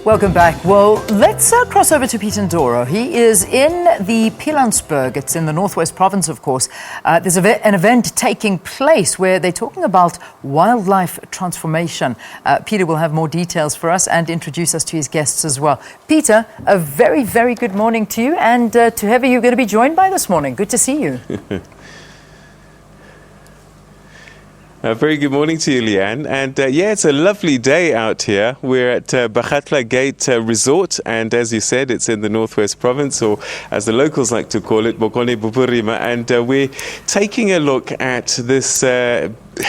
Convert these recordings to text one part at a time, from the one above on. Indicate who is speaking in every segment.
Speaker 1: Welcome back. Well, let's cross over to Ndoro. He is in the Pilanesberg. It's in the northwest province, of course. There's an event taking place where they're talking about wildlife transformation. Peter will have more details for us and introduce us to his guests as well. Peter, a very, very good morning to you, and to whoever you're going to be joined by this morning. Good to see you.
Speaker 2: A very good morning to you, Leanne. And yeah, it's a lovely day out here. We're at Bakgatla Gate Resort, and as you said, it's in the Northwest Province, or as the locals like to call it, Bokone Bupurima. And we're taking a look at this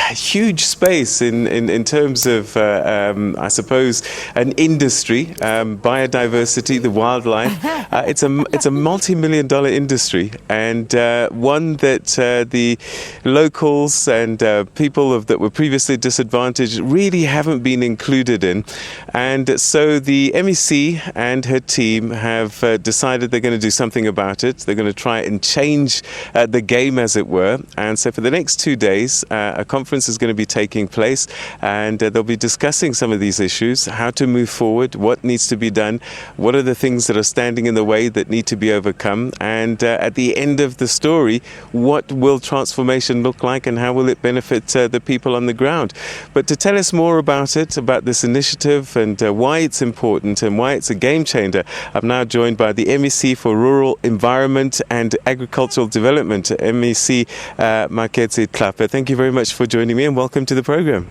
Speaker 2: huge space in terms of, I suppose, an industry, biodiversity, the wildlife. It's a multi-million-dollar industry, and one that the locals and people that were previously disadvantaged really haven't been included in. And so the MEC and her team have decided they're going to do something about it. They're going to try and change the game, as it were. And so for the next 2 days, a conference is going to be taking place, and they'll be discussing some of these issues, how to move forward, what needs to be done, what are the things that are standing in the way that need to be overcome, and at the end of the story, what will transformation look like and how will it benefit the people on the ground. But to tell us more about it, about this initiative and why it's important and why it's a game changer, I'm now joined by the MEC for Rural Environment and Agricultural Development, MEC Manketsi Tlhape. Thank you very much for joining me and welcome to the program.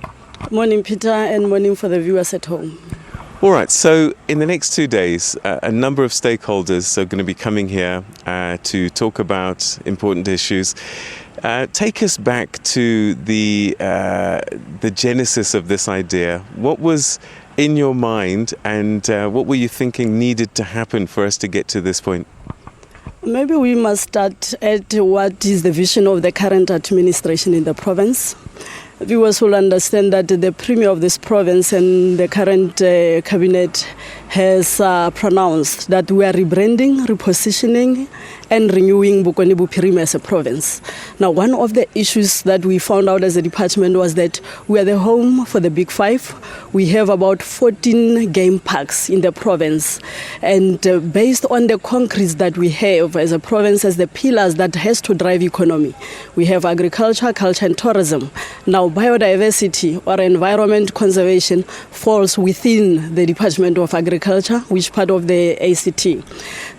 Speaker 3: Morning, Peter, and morning for the viewers at home.
Speaker 2: All right, so in the next 2 days, a number of stakeholders are going to be coming here to talk about important issues. Take us back to the genesis of this idea. What was in your mind, and what were you thinking needed to happen for us to get to this point?
Speaker 3: Maybe we must start at what is the vision of the current administration in the province. Viewers will understand that the Premier of this province and the current cabinet has pronounced that we are rebranding, repositioning, and renewing Bokone Bupurima as a province. Now, one of the issues that we found out as a department was that we are the home for the Big Five. We have about 14 game parks in the province. And based on the concretes that we have as a province, as the pillars that has to drive economy, we have agriculture, culture, and tourism. Now, biodiversity or environment conservation falls within the Department of Agriculture, which part of the ACT.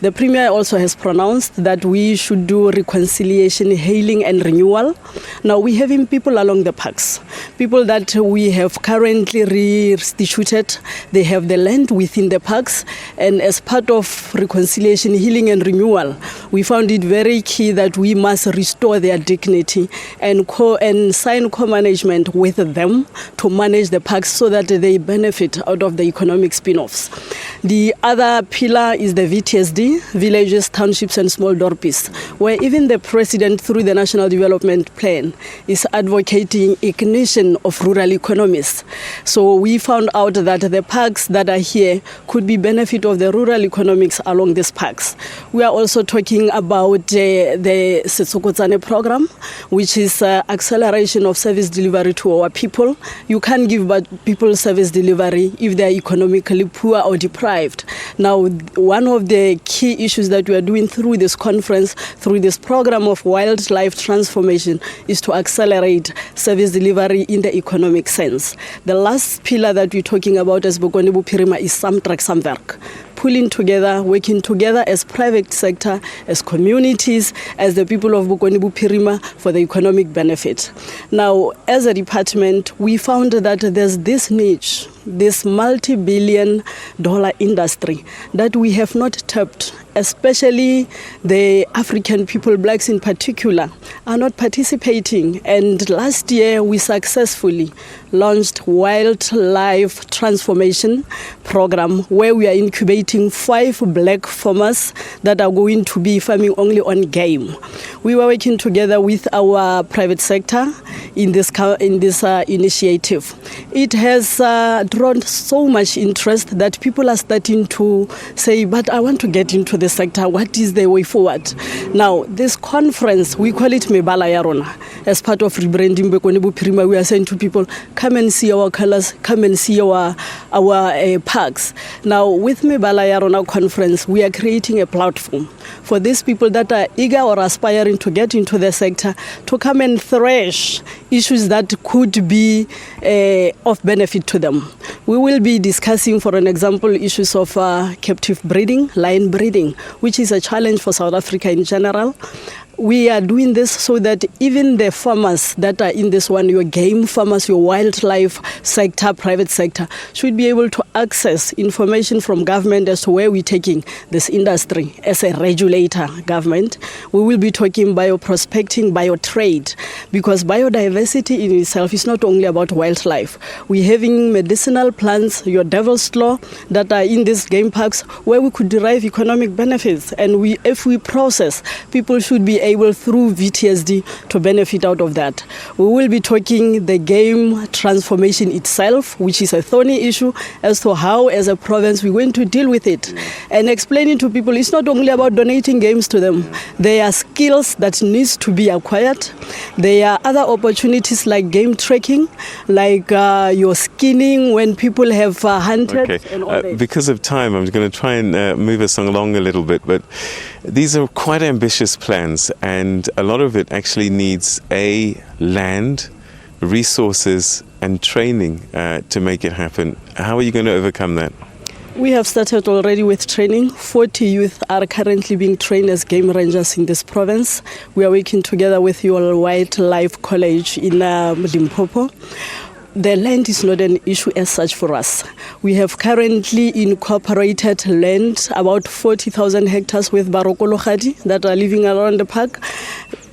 Speaker 3: The Premier also has pronounced that we should do reconciliation, healing, and renewal. Now, we have people along the parks, people that we have currently restituted. They have the land within the parks, and as part of reconciliation, healing, and renewal, we found it very key that we must restore their dignity and sign co-management with them to manage the parks so that they benefit out of the economic spin-offs. The other pillar is the VTSD, villages, townships, and small dorpies, where even the President, through the National Development Plan, is advocating ignition of rural economies. So we found out that the parks that are here could be benefit of the rural economics along these parks. We are also talking about the Setsokotsane program, which is acceleration of service delivery to our people. You can't give people service delivery if they are economically poor or deprived. Now, one of the key issues that we are doing through this conference, through this program of wildlife transformation, is to accelerate service delivery in the economic sense. The last pillar that we're talking about as Bokone Bupurima is Samtrek Samwerk. Pulling together, working together as private sector, as communities, as the people of Bokone Bupurima for the economic benefit. Now, as a department, we found that there's this niche, this multi-billion-dollar industry that we have not tapped, especially the African people, blacks in particular, are not participating. And last year, we successfully launched Wildlife Transformation Program, where we are incubating 5 black farmers that are going to be farming only on game. We were working together with our private sector in this initiative. It has drawn so much interest that people are starting to say, but I want to get into the sector. What is the way forward? Now, this conference, we call it Mebala ya Rona. As part of rebranding Prima, we are saying to people, come and see our colors, come and see our parks. Now, with Mebala ya Rona conference, we are creating a platform for these people that are eager or aspiring to get into the sector to come and thresh issues that could be of benefit to them. We will be discussing, for an example, issues of captive breeding, lion breeding, which is a challenge for South Africa in general. We are doing this so that even the farmers that are in this one, your game farmers, your wildlife sector, private sector, should be able to access information from government as to where we're taking this industry as a regulator government. We will be talking bioprospecting, biotrade, because biodiversity in itself is not only about wildlife. We're having medicinal plants, your devil's claw, that are in these game parks where we could derive economic benefits. And if we process, people should be able through VTSD to benefit out of that. We will be talking the game transformation itself, which is a thorny issue, as to how as a province we're going to deal with it, and explaining to people it's not only about donating games to them. There are skills that needs to be acquired. There are other opportunities like game tracking, like your skinning when people have hunted.
Speaker 2: Okay.
Speaker 3: And all that.
Speaker 2: Because of time, I'm going to try and move us along a little bit, but these are quite ambitious plans, and a lot of it actually needs land, resources, and training to make it happen. How are you going to overcome that?
Speaker 3: We have started already with training. 40 youth are currently being trained as game rangers in this province. We are working together with your Wildlife College in Limpopo. The land is not an issue as such for us. We have currently incorporated land, about 40,000 hectares with Barokolo Khadi that are living around the park.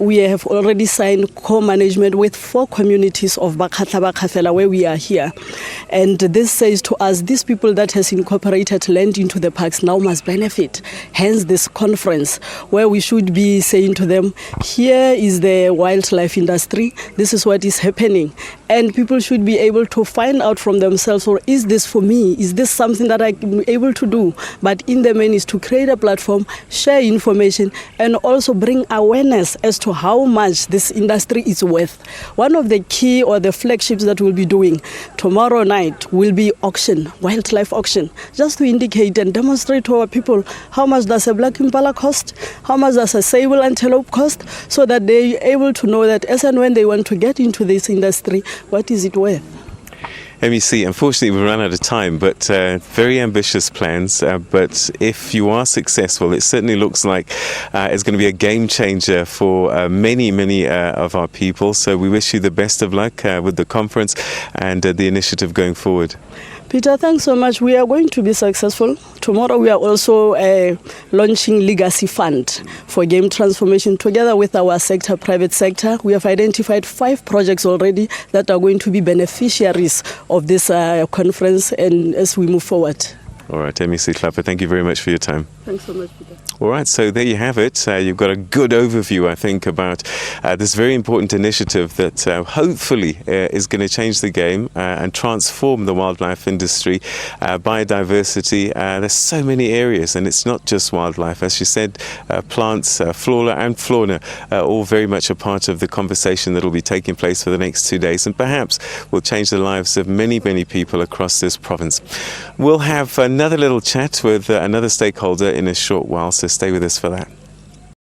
Speaker 3: We have already signed co-management with 4 communities of Bakhatla where we are here. And this says to us, these people that has incorporated land into the parks now must benefit. Hence this conference where we should be saying to them, here is the wildlife industry, this is what is happening. And people should be able to find out from themselves, or is this for me? Is this something that I'm able to do? But in the main is to create a platform, share information, and also bring awareness as to how much this industry is worth. One of the key or the flagships that we'll be doing tomorrow night will be auction, wildlife auction, just to indicate and demonstrate to our people how much does a black impala cost, how much does a sable antelope cost, so that they're able to know that as and when they want to get into this industry, what is it worth?
Speaker 2: MEC, unfortunately we run out of time, but very ambitious plans. But if you are successful, it certainly looks like it's going to be a game changer for many of our people. So we wish you the best of luck with the conference and the initiative going forward.
Speaker 3: Peter, thanks so much. We are going to be successful. Tomorrow we are also launching Legacy Fund for game transformation together with our sector, private sector. We have identified 5 projects already that are going to be beneficiaries of this conference, and as we move forward.
Speaker 2: All right, Manketsi Tlhape, thank you very much for your time.
Speaker 3: Thanks so much, Peter.
Speaker 2: All right, so there you have it. You've got a good overview, I think, about this very important initiative that hopefully is going to change the game and transform the wildlife industry. Biodiversity, there's so many areas, and it's not just wildlife. As you said, plants, flora and fauna are all very much a part of the conversation that will be taking place for the next 2 days, and perhaps will change the lives of many people across this province. We'll have another little chat with another stakeholder in a short while, so stay with us for that.